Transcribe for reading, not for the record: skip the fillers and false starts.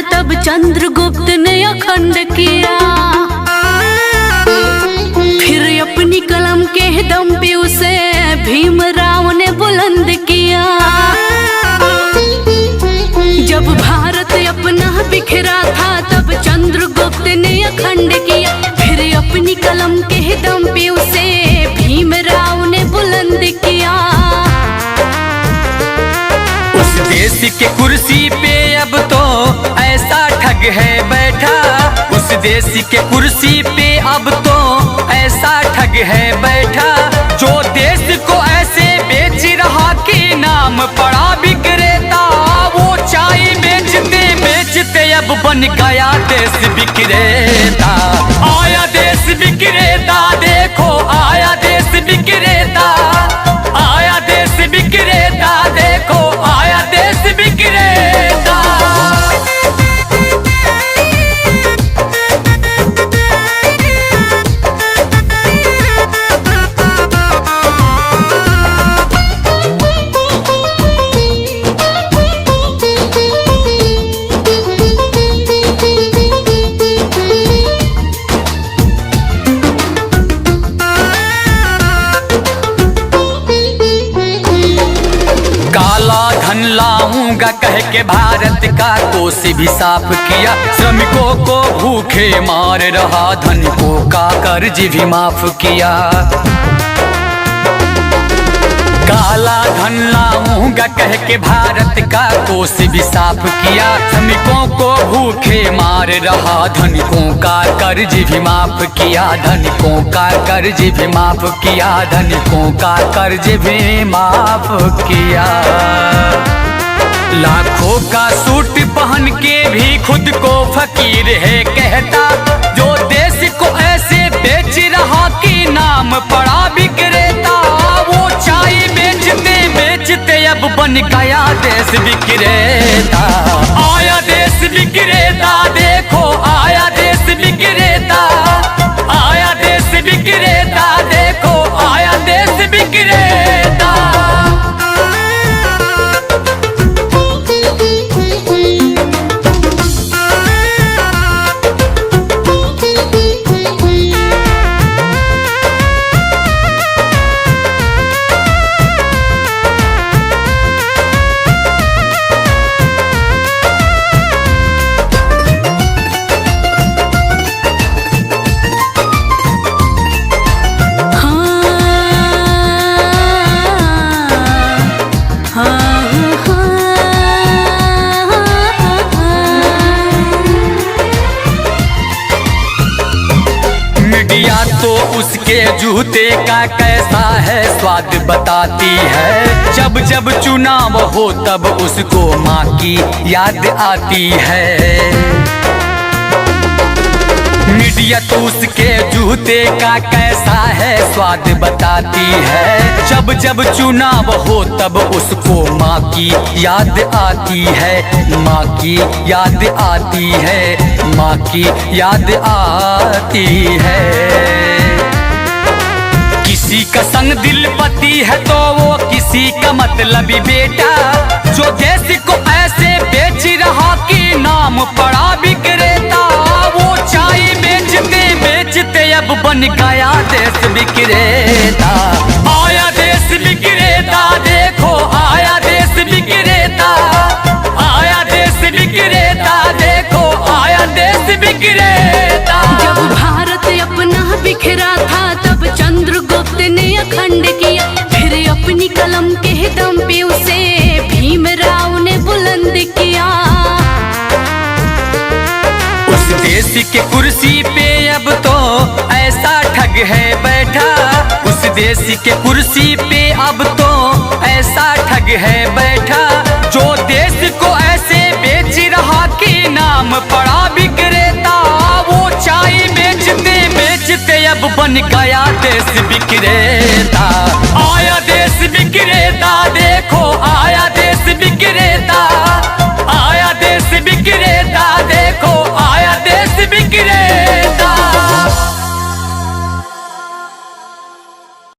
तब चंद्रगुप्त ने अखंड किया। फिर अपनी कलम के दम पे उसे भीमराव ने बुलंद किया। जब भारत अपना बिखरा था तब चंद्रगुप्त ने अखंड किया। फिर अपनी कलम के दम पे उसे भीमराव ने बुलंद किया। उस देश के कुर्सी पे अब तो ऐसा ठग है बैठा। उस देश के कुर्सी पे अब तो ऐसा ठग है बैठा। जो देश को ऐसे बेच रहा कि नाम पड़ा विक्रेता, वो चाय बेचते बेचते अब बन गया देश विक्रेता। आया देश विक्रेता, देखो आया देश विक्रेता। आया देश विक्रेता, देखो आया देश विक्रेता। धन लाऊंगा कह के भारत का कोष भी साफ किया। श्रमिकों को भूखे मार रहा, धनिकों का कर्ज भी माफ किया। काला धन लाऊंगा कह के भारत का कोष भी साफ किया। श्रमिकों को भूखे मार रहा, धनिकों का कर्ज भी माफ किया। धनिकों का कर्ज भी माफ किया। धनिकों का कर्ज भी माफ किया। लाखों का सूट पहन के भी खुद को फकीर है कहता। जो देश को ऐसे बेच रहा कि नाम पड़ा विक्रेता, वो चाय बेचते बेचते अब बन गया देश विक्रेता। आया देश विक्रेता, देखो आया देश विक्रेता। आया देश विक्रेता, देखो आया देश विक्रेता। तो उसके जूते का कैसा है स्वाद बताती है। जब जब चुनाव हो तब उसको माँ की याद आती है। मीडिया तो उसके जूते का कैसा है स्वाद बताती है। जब जब चुनाव हो तब उसको माँ की याद आती है। माँ की याद आती है। माँ की याद आती है। किसी का संग दिल पति है तो वो किसी का मतलबी बेटा। जो देश को ऐसे बेच रहा कि नाम पड़ा विक्रेता, वो चाय बेचते बेचते अब बन गया देश विक्रेता। आया देश विक्रेता, देखो आया देश विक्रेता। आया देश विक्रेता, देखो आया देश विक्रेता। जब भारत अपना बिखरा था तब चंद्रगुप्त ने अखंड किया। फिर अपनी कलम के दम पे उसे भीमराव ने बुलंद किया। उस देश के कुर्सी पे अब तो ऐसा ठग है बैठा। उस देश के कुर्सी पे अब तो ऐसा ठग है बैठा। जो देश को ऐसे बेच रहा कि नाम पड़ा विक्रेता, वो चाय बेचते बेचते अब बन गया देश विक्रेता।